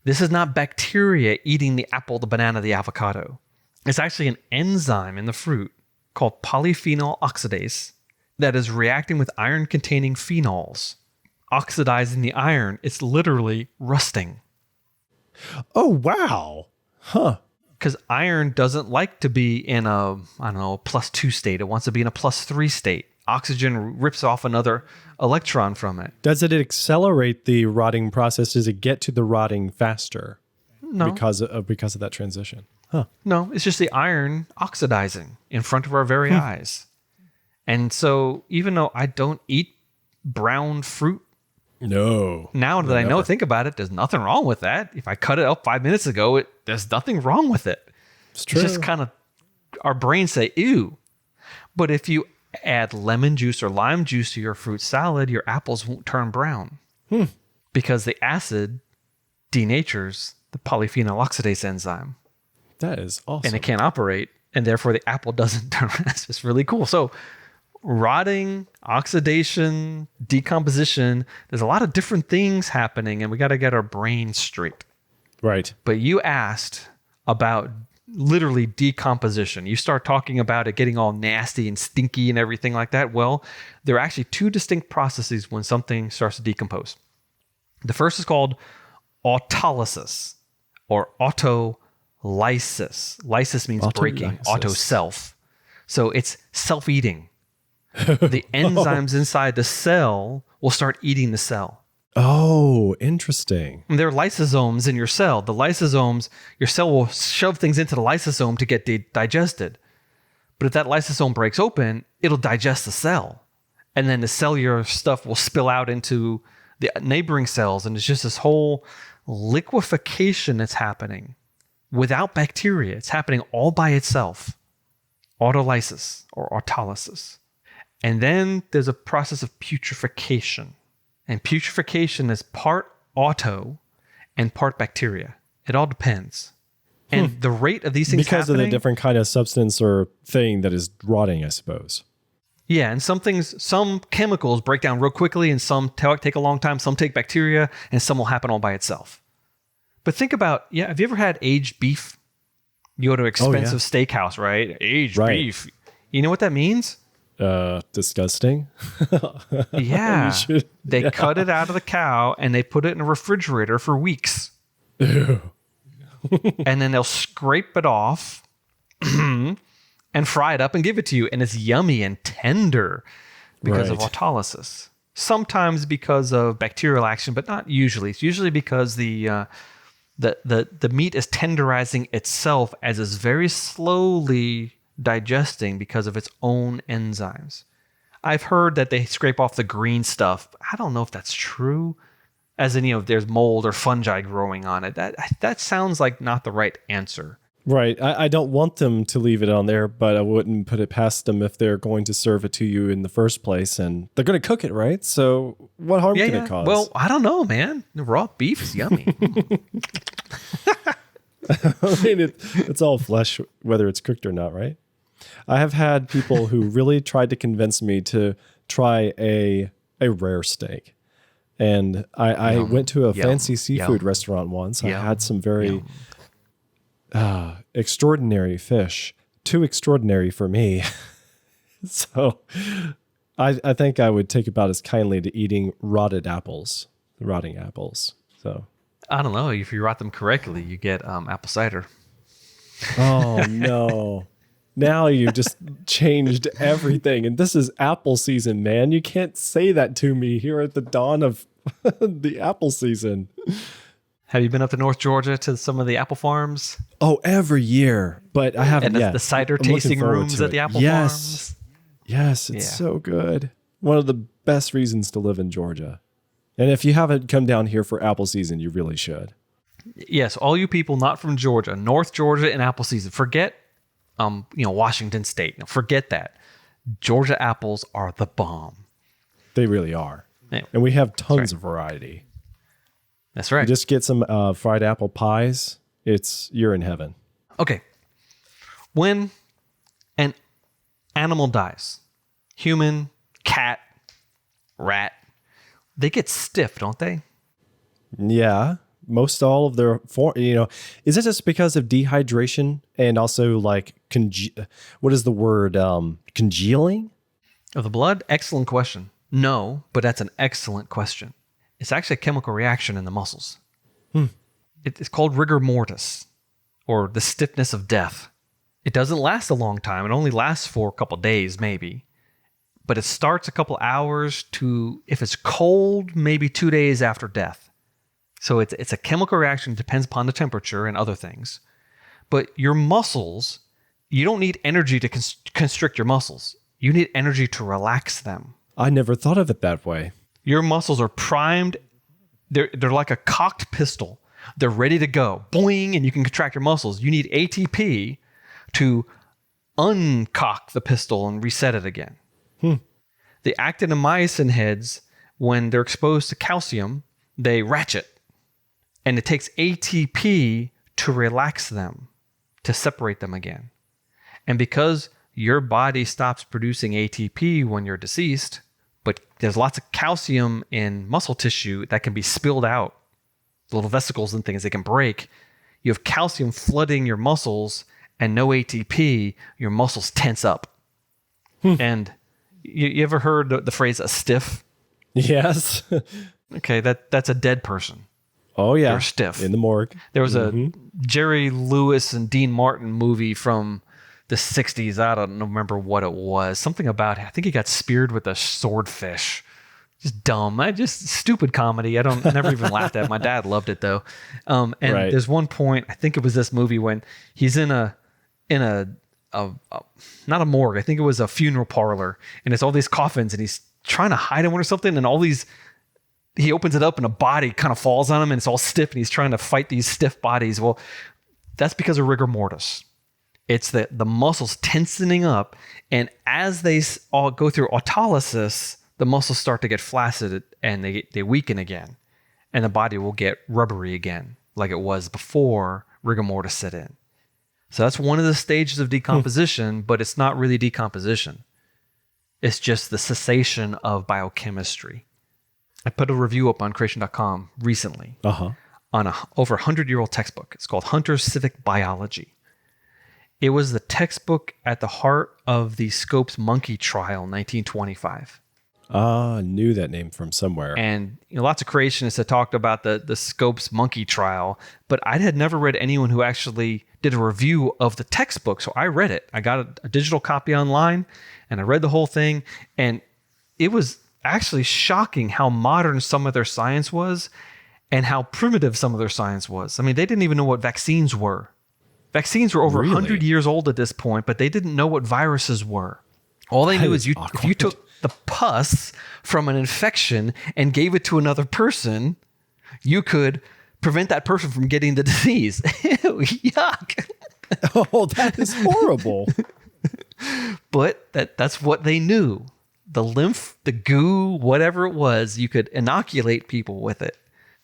This is not bacteria eating the apple, the banana, the avocado. It's actually an enzyme in the fruit called polyphenol oxidase that is reacting with iron-containing phenols, oxidizing the iron. It's literally rusting. Oh, wow. Huh. Because iron doesn't like to be in a +2 state. It wants to be in a +3 state. Oxygen rips off another electron from it. Does it accelerate the rotting process? Does it get to the rotting faster? No. Because of that transition. Huh. No, it's just the iron oxidizing in front of our very eyes. And so even though I don't eat brown fruit, no. Now that I think about it, there's nothing wrong with that. If I cut it up 5 minutes ago, there's nothing wrong with it. It's true. It's just kind of, our brains say, ew. But if you add lemon juice or lime juice to your fruit salad, your apples won't turn brown. Because the acid denatures the polyphenol oxidase enzyme. That is awesome. And it can't operate, and therefore the apple doesn't turn. It's just really cool. So rotting, oxidation, decomposition, there's a lot of different things happening, and we got to get our brain straight. Right. But you asked about literally decomposition. You start talking about it getting all nasty and stinky and everything like that. Well, there are actually two distinct processes when something starts to decompose. The first is called autolysis or autolysis. Lysis means breaking, auto self. So it's self-eating. The enzymes inside the cell will start eating the cell. Oh, interesting. And there are lysosomes in your cell. The lysosomes, your cell will shove things into the lysosome to get digested. But if that lysosome breaks open, it'll digest the cell. And then the cellular stuff will spill out into the neighboring cells. And it's just this whole liquefaction that's happening without bacteria. It's happening all by itself. Autolysis or autolysis. And then there's a process of putrefaction. And putrefaction is part auto and part bacteria. It all depends. And the rate of these things because happening, of the different kind of substance or thing that is rotting, I suppose. yeah, and some chemicals break down real quickly, and some take a long time. Some take bacteria, and some will happen all by itself. But think about, have you ever had aged beef? You go to an expensive steakhouse, right? Aged beef. You know what that means? Disgusting. Yeah. They cut it out of the cow and they put it in a refrigerator for weeks. Ew. And then they'll scrape it off and fry it up and give it to you. And it's yummy and tender because of autolysis. Sometimes because of bacterial action, but not usually. It's usually because the meat is tenderizing itself as it's very slowly digesting because of its own enzymes. I've heard that they scrape off the green stuff. I don't know if that's true. As in, there's mold or fungi growing on it. That sounds like not the right answer. Right. I don't want them to leave it on there, but I wouldn't put it past them if they're going to serve it to you in the first place. And they're going to cook it, right? So what harm can it cause? Well, I don't know, man. The raw beef is yummy. I mean, it's all flesh, whether it's cooked or not, right? I have had people who really tried to convince me to try a rare steak. And I went to a fancy seafood restaurant once. I had some very extraordinary fish. Too extraordinary for me. So I think I would take about as kindly to eating rotting apples. So I don't know. If you rot them correctly, you get apple cider. Oh, no. Now you've just changed everything. And this is apple season, man. You can't say that to me here at the dawn of the apple season. Have you been up to North Georgia to some of the apple farms? Oh, every year. But I haven't yet. And the cider tasting rooms at the apple farms? Yes, it's so good. One of the best reasons to live in Georgia. And if you haven't come down here for apple season, you really should. Yes, all you people not from Georgia, North Georgia and apple season. Forget Washington State. No, forget that. Georgia apples are the bomb. They really are. Anyway, and we have tons of variety. That's right. You just get some fried apple pies. You're in heaven. Okay. When an animal dies, human, cat, rat, they get stiff, don't they? Yeah. Most all of their is it just because of dehydration and also like what is the word? Congealing of the blood? Excellent question. No, but that's an excellent question. It's actually a chemical reaction in the muscles. It's called rigor mortis, or the stiffness of death. It doesn't last a long time. It only lasts for a couple days, maybe. But it starts a couple hours to, if it's cold, maybe 2 days after death. So it's a chemical reaction. It depends upon the temperature and other things. But your muscles, you don't need energy to constrict your muscles. You need energy to relax them. I never thought of it that way. Your muscles are primed. They're like a cocked pistol. They're ready to go. Boing, and you can contract your muscles. You need ATP to uncock the pistol and reset it again. The actin-myosin heads, when they're exposed to calcium, they ratchet. And it takes ATP to relax them, to separate them again. And because your body stops producing ATP when you're deceased, but there's lots of calcium in muscle tissue that can be spilled out, little vesicles and things they can break. You have calcium flooding your muscles and no ATP, your muscles tense up. And you ever heard the phrase a stiff? Yes. Okay, that's a dead person. Oh, yeah. They're stiff. In the morgue. There was a Jerry Lewis and Dean Martin movie from the 60s. I don't remember what it was. Something about, I think he got speared with a swordfish. Just dumb. Just stupid comedy. I never even laughed at it. My dad loved it though. And there's one point, I think it was this movie, when he's in a not a morgue. I think it was a funeral parlor, and it's all these coffins, and he's trying to hide them or something. And he opens it up, and a body kind of falls on him, and it's all stiff, and he's trying to fight these stiff bodies. Well, that's because of rigor mortis. It's the muscles tensioning up, and as they all go through autolysis, the muscles start to get flaccid and they weaken again, and the body will get rubbery again, like it was before rigor mortis set in. So that's one of the stages of decomposition, but it's not really decomposition. It's just the cessation of biochemistry. I put a review up on creation.com recently on a over 100-year-old textbook. It's called Hunter's Civic Biology. It was the textbook at the heart of the Scopes monkey trial in 1925. Knew that name from somewhere. And lots of creationists had talked about the Scopes monkey trial, but I had never read anyone who actually did a review of the textbook. So I read it. I got a digital copy online, and I read the whole thing. And it was actually shocking how modern some of their science was and how primitive some of their science was. I mean, they didn't even know what vaccines were. Vaccines were over 100 years old at this point, but they didn't know what viruses were. All they knew is if you took the pus from an infection and gave it to another person, you could prevent that person from getting the disease. Ew, yuck. Oh, that is horrible. But that's what they knew. The lymph, the goo, whatever it was, you could inoculate people with it.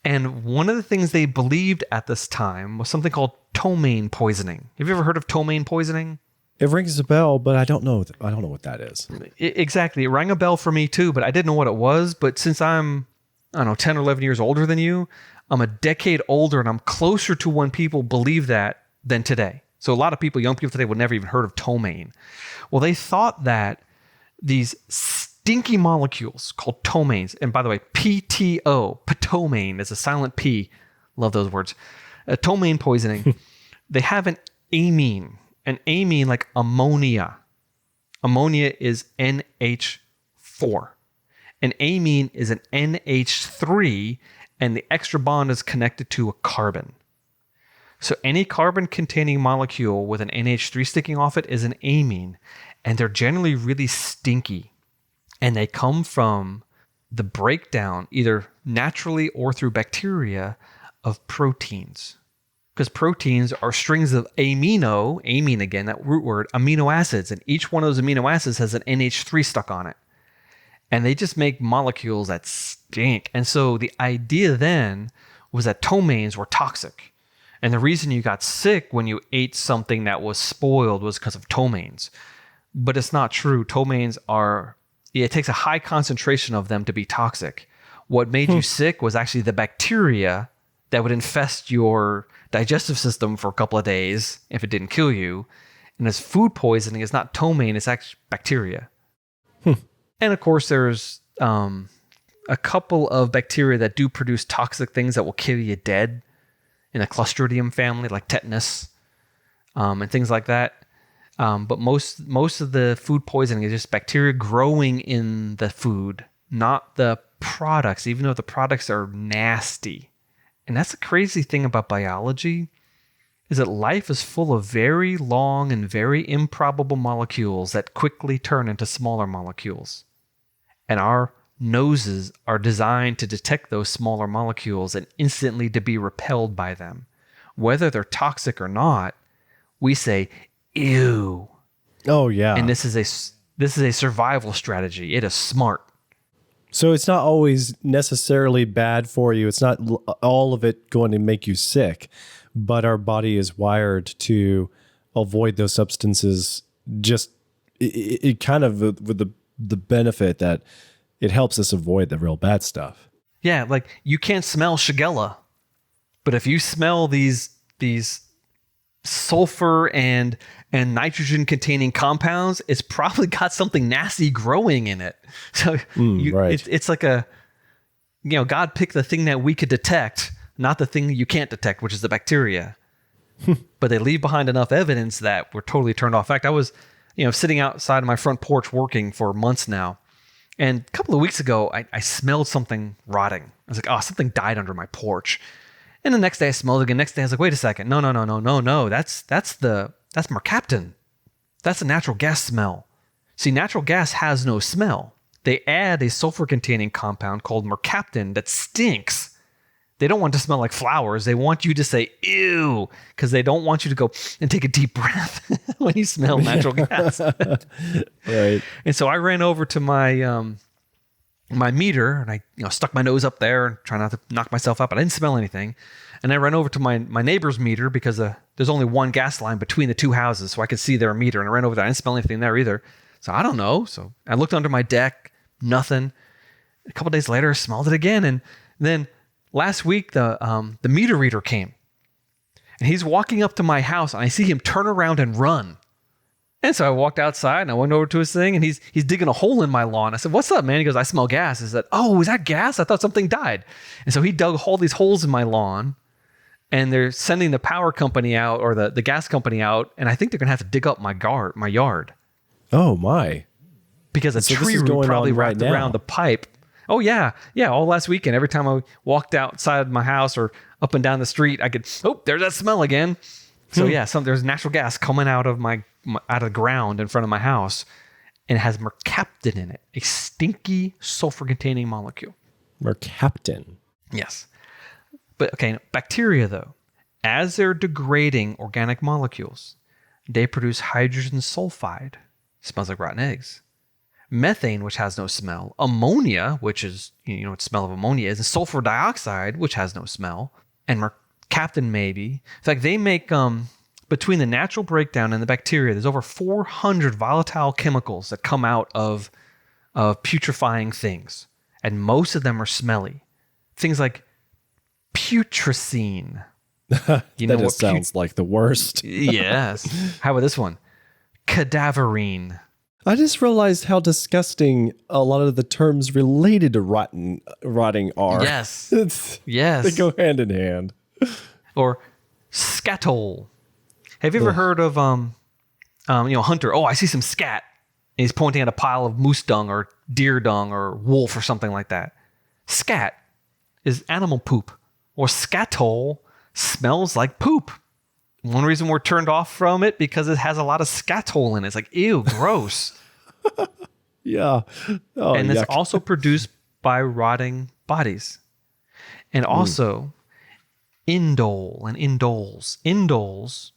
And one of the things they believed at this time was something called ptomaine poisoning. Have you ever heard of ptomaine poisoning? It rings a bell, but I don't know what that is. Exactly. It rang a bell for me too, but I didn't know what it was. But since I'm, 10 or 11 years older than you, I'm a decade older, and I'm closer to when people believe that than today. So a lot of people, young people today, would never even heard of ptomaine. Well, they thought that these stinky molecules called ptomaines, and by the way, PTO, ptomaine, is a silent P. Love those words. Ptomaine poisoning. They have an amine. An amine, like ammonia. Ammonia is NH4. An amine is an NH3, and the extra bond is connected to a carbon. So any carbon-containing molecule with an NH3 sticking off it is an amine, and they're generally really stinky. And they come from the breakdown, either naturally or through bacteria, of proteins. Because proteins are strings of amine again, that root word, amino acids. And each one of those amino acids has an NH3 stuck on it. And they just make molecules that stink. And so the idea then was that ptomaines were toxic. And the reason you got sick when you ate something that was spoiled was because of ptomaines. But it's not true. Ptomaines it takes a high concentration of them to be toxic. What made you sick was actually the bacteria that would infest your digestive system for a couple of days if it didn't kill you. And this food poisoning is not ptomaine, it's actually bacteria. And of course, there's a couple of bacteria that do produce toxic things that will kill you dead in the Clostridium family, like tetanus and things like that. But most of the food poisoning is just bacteria growing in the food, not the products, even though the products are nasty. And that's the crazy thing about biology, is that life is full of very long and very improbable molecules that quickly turn into smaller molecules. And our noses are designed to detect those smaller molecules and instantly to be repelled by them. Whether they're toxic or not, we say, ew. Oh, yeah. And this is a survival strategy. It is smart. So it's not always necessarily bad for you. It's not all of it going to make you sick, but our body is wired to avoid those substances. Just it kind of with the benefit that it helps us avoid the real bad stuff. Yeah, like you can't smell Shigella, but if you smell these sulfur and nitrogen containing compounds, it's probably got something nasty growing in it. So right. It's like God picked the thing that we could detect, not the thing you can't detect, which is the bacteria. but they leave behind enough evidence that we're totally turned off. In fact, I was, sitting outside of my front porch working for months now. And a couple of weeks ago, I smelled something rotting. I was like, oh, something died under my porch. And the next day I smelled it again. Next day I was like, wait a second. No. That's mercaptan. That's a natural gas smell. See, natural gas has no smell. They add a sulfur-containing compound called mercaptan that stinks. They don't want to smell like flowers. They want you to say, ew, because they don't want you to go and take a deep breath when you smell natural gas. Right. And so I ran over to my my meter, and I stuck my nose up there and try not to knock myself out, but I didn't smell anything. And I ran over to my neighbor's meter because there's only one gas line between the two houses, so I could see their meter. And I ran over there. I didn't smell anything there either. So I don't know. So I looked under my deck, nothing. A couple days later, I smelled it again. And then last week, the meter reader came. And he's walking up to my house, and I see him turn around and run. And so I walked outside, and I went over to his thing, and he's digging a hole in my lawn. I said, what's up, man? He goes, I smell gas. I said, oh, is that gas? I thought something died. And so he dug all these holes in my lawn, and they're sending the power company out, or the gas company out, and I think they're going to have to dig up my yard. Oh, my. Because a tree root probably wrapped around the pipe. Oh, yeah. Yeah, all last weekend. Every time I walked outside my house or up and down the street, I could, there's that smell again. So, yeah, there's natural gas coming out of out of the ground in front of my house, and it has mercaptan in it, a stinky sulfur-containing molecule. Mercaptan. Yes. But, okay, bacteria, though, as they're degrading organic molecules, they produce hydrogen sulfide. Smells like rotten eggs. Methane, which has no smell. Ammonia, which is, what the smell of ammonia is. And sulfur dioxide, which has no smell. And mercaptan, maybe. In fact, they make, between the natural breakdown and the bacteria, there's over 400 volatile chemicals that come out of putrefying things. And most of them are smelly. Things like putrescine. That just sounds like the worst. Yes. How about this one? Cadaverine. I just realized how disgusting a lot of the terms related to rotting are. Yes. Yes. They go hand in hand. Or scatol. Have you ever heard of hunter? Oh, I see some scat. And he's pointing at a pile of moose dung or deer dung or wolf or something like that. Scat is animal poop, or scatol smells like poop. One reason we're turned off from it because it has a lot of scatol in it. It's like, ew, gross. Yeah. Oh, and it's yuck. also produced by rotting bodies. And also indole and indoles. Indoles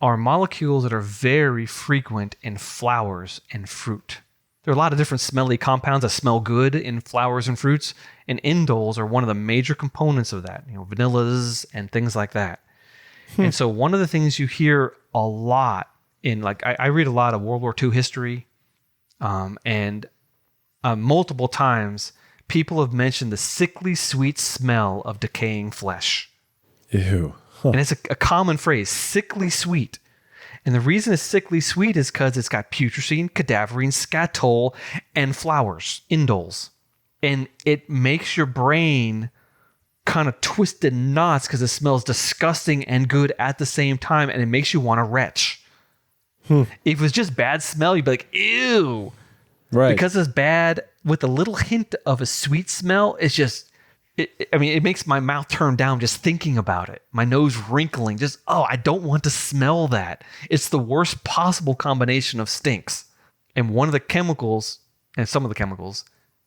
are molecules that are very frequent in flowers and fruit. There are a lot of different smelly compounds that smell good in flowers and fruits, and indoles are one of the major components of that, vanillas and things like that. And so one of the things you hear a lot in, like, I read a lot of World War II history, and multiple times people have mentioned the sickly sweet smell of decaying flesh. Ew. Huh. And it's a common phrase, sickly sweet. And the reason it's sickly sweet is because it's got putrescine, cadaverine, scatol, and flowers, indoles. And it makes your brain kind of twisted knots because it smells disgusting and good at the same time, and it makes you want to retch. If it was just bad smell, you'd be like, ew. Right. Because it's bad with a little hint of a sweet smell, it's just, it makes my mouth turn down just thinking about it. My nose wrinkling, I don't want to smell that. It's the worst possible combination of stinks. And one of the chemicals, and some of the chemicals,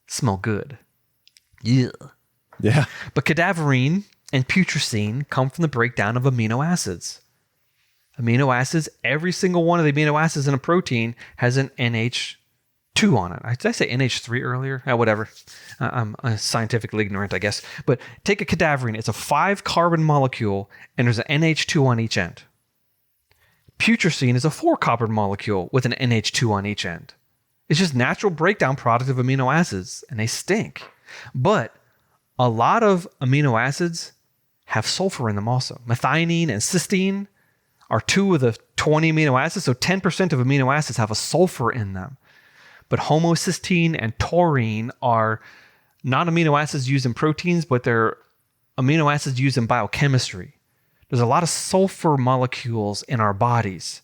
smell good. Yeah. Yeah. But cadaverine and putrescine come from the breakdown of amino acids. Amino acids, every single one of the amino acids in a protein has an NH2 on it. Did I say NH3 earlier? Whatever. I'm scientifically ignorant, I guess. But take a cadaverine. It's a 5-carbon molecule, and there's an NH2 on each end. Putrescine is a 4-carbon molecule with an NH2 on each end. It's just natural breakdown product of amino acids, and they stink. But a lot of amino acids have sulfur in them also. Methionine and cysteine are 2 of the 20 amino acids, so 10% of amino acids have a sulfur in them. But homocysteine and taurine are not amino acids used in proteins, but they're amino acids used in biochemistry. there's a lot of sulfur molecules in our bodies.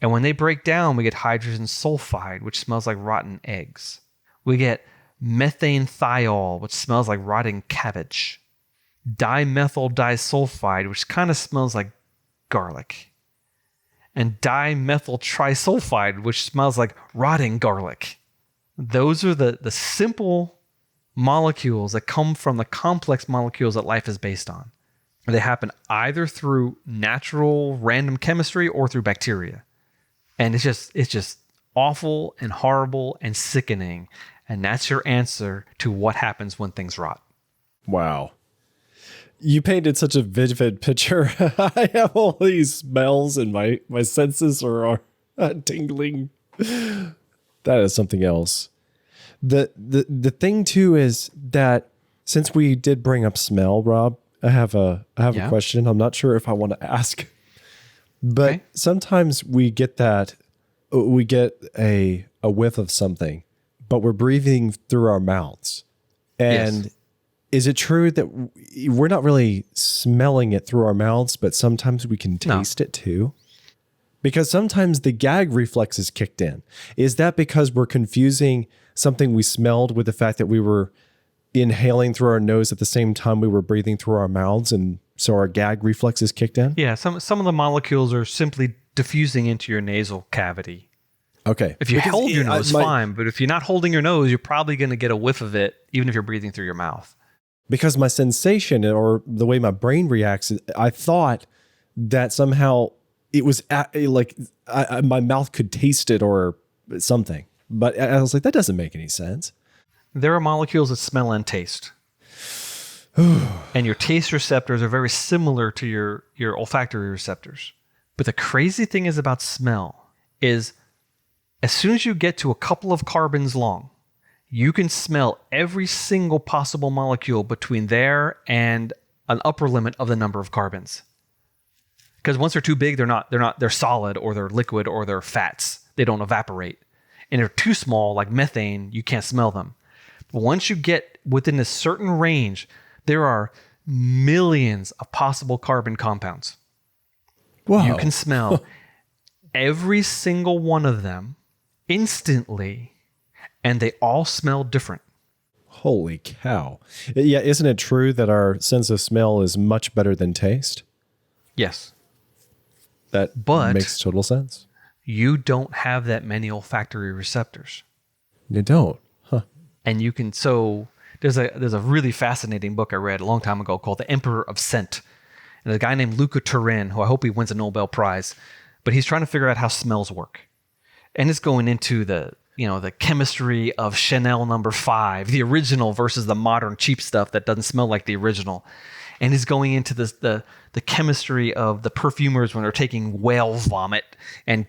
And when they break down, we get hydrogen sulfide, which smells like rotten eggs. We get methane thiol, which smells like rotting cabbage. Dimethyl disulfide, which kind of smells like garlic. And dimethyl trisulfide, which smells like rotting garlic. Those are the simple molecules that come from the complex molecules that life is based on. They happen either through natural random chemistry or through bacteria. And it's just awful and horrible and sickening. And that's your answer to what happens when things rot. Wow. You painted such a vivid picture. I have all these smells and my senses are tingling. That is something else. The thing too is that since we did bring up smell, Rob, I have a question. I'm not sure if I want to ask, but sometimes we get a whiff of something, but we're breathing through our mouths. And is it true that we're not really smelling it through our mouths, but sometimes we can taste it too? Because sometimes the gag reflex is kicked in. Is that because we're confusing something we smelled with the fact that we were inhaling through our nose at the same time we were breathing through our mouths, and so our gag reflex is kicked in? Yeah, some of the molecules are simply diffusing into your nasal cavity. Okay. If you hold your nose, fine. But if you're not holding your nose, you're probably going to get a whiff of it, even if you're breathing through your mouth. Because my sensation or the way my brain reacts, I thought that somehow it was my mouth could taste it or something. But I was like, that doesn't make any sense. There are molecules that smell and taste. And your taste receptors are very similar to your olfactory receptors. But the crazy thing is about smell is as soon as you get to a couple of carbons long, you can smell every single possible molecule between there and an upper limit of the number of carbons. Because once they're too big, they're solid or they're liquid or they're fats. They don't evaporate. And they're too small, like methane, you can't smell them. But once you get within a certain range, there are millions of possible carbon compounds. Whoa. You can smell every single one of them instantly, and they all smell different. Holy cow. Yeah, isn't it true that our sense of smell is much better than taste? Yes. That makes total sense. You don't have that many olfactory receptors. You don't? Huh. And you can, so there's a really fascinating book I read a long time ago called The Emperor of Scent. And a guy named Luca Turin, who I hope he wins a Nobel Prize, but he's trying to figure out how smells work. And it's going into the chemistry of Chanel No. 5, the original versus the modern cheap stuff that doesn't smell like the original. And he's going into the chemistry of the perfumers when they're taking whale vomit and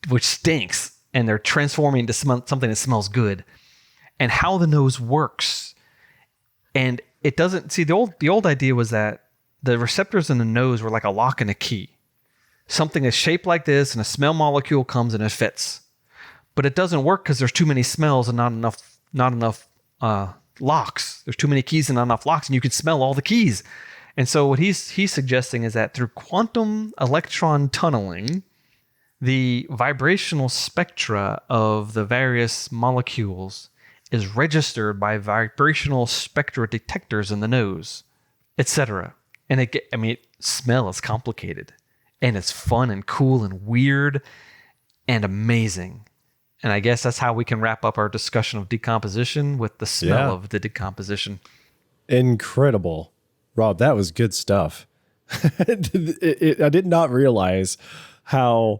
which stinks, and they're transforming into something that smells good, and how the nose works. And it doesn't, see, the old idea was that the receptors in the nose were like a lock and a key. Something is shaped like this, and a smell molecule comes and it fits. But it doesn't work because there's too many smells and not enough locks. There's too many keys and not enough locks, and you can smell all the keys. And so what he's suggesting is that through quantum electron tunneling, the vibrational spectra of the various molecules is registered by vibrational spectra detectors in the nose, etc. And smell is complicated, and it's fun and cool and weird and amazing. And I guess that's how we can wrap up our discussion of decomposition with the smell of the decomposition. Incredible. Rob, that was good stuff. I did not realize how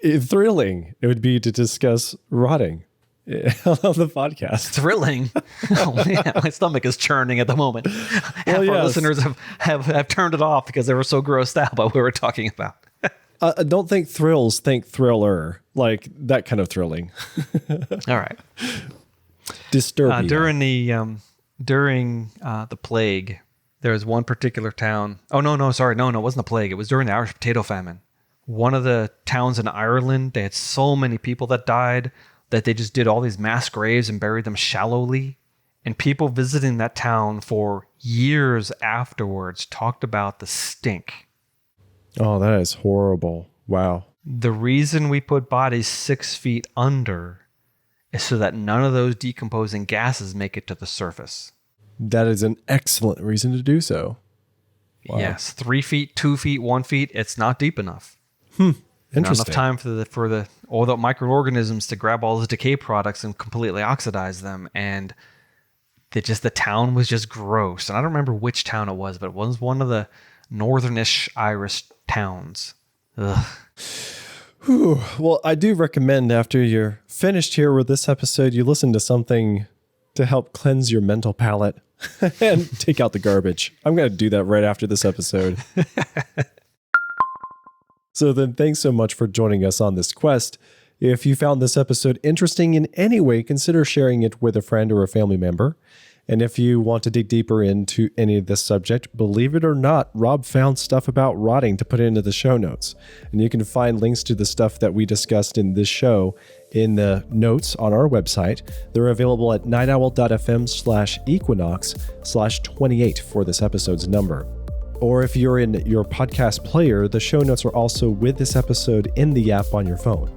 thrilling it would be to discuss rotting on the podcast. Thrilling. Oh man, my stomach is churning at the moment. Half our listeners have turned it off because they were so grossed out by what we were talking about. Don't think thrills, think thriller. Like that kind of thrilling. All right. Disturbing. During the plague, there was one particular town. Oh, no, it wasn't the plague. It was during the Irish potato famine. One of the towns in Ireland, they had so many people that died that they just did all these mass graves and buried them shallowly. And people visiting that town for years afterwards talked about the stink. Oh, that is horrible. Wow. The reason we put bodies 6 feet under is so that none of those decomposing gases make it to the surface. That is an excellent reason to do so. Wow. Yes, 3 feet, 2 feet, 1 feet, it's not deep enough. Interesting. Not enough time for all the microorganisms to grab all those decay products and completely oxidize them. And the town was just gross. And I don't remember which town it was, but it was one of the northernish Irish towns. Ugh. Whew. Well, I do recommend after you're finished here with this episode, you listen to something to help cleanse your mental palate and take out the garbage. I'm going to do that right after this episode. So then thanks so much for joining us on this quest. If you found this episode interesting in any way, consider sharing it with a friend or a family member. And if you want to dig deeper into any of this subject, believe it or not, Rob found stuff about rotting to put into the show notes. And you can find links to the stuff that we discussed in this show in the notes on our website. They're available at nightowl.fm/equinox/28 for this episode's number. Or if you're in your podcast player, the show notes are also with this episode in the app on your phone.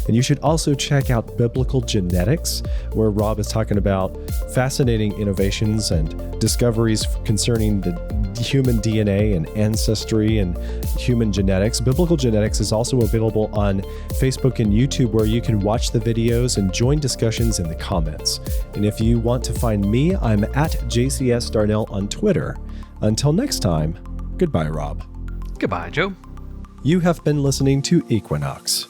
And you should also check out Biblical Genetics, where Rob is talking about fascinating innovations and discoveries concerning the human DNA and ancestry and human genetics. Biblical Genetics is also available on Facebook and YouTube, where you can watch the videos and join discussions in the comments. And if you want to find me, I'm at JCS Darnell on Twitter. Until next time, goodbye, Rob. Goodbye, Joe. You have been listening to Equinox.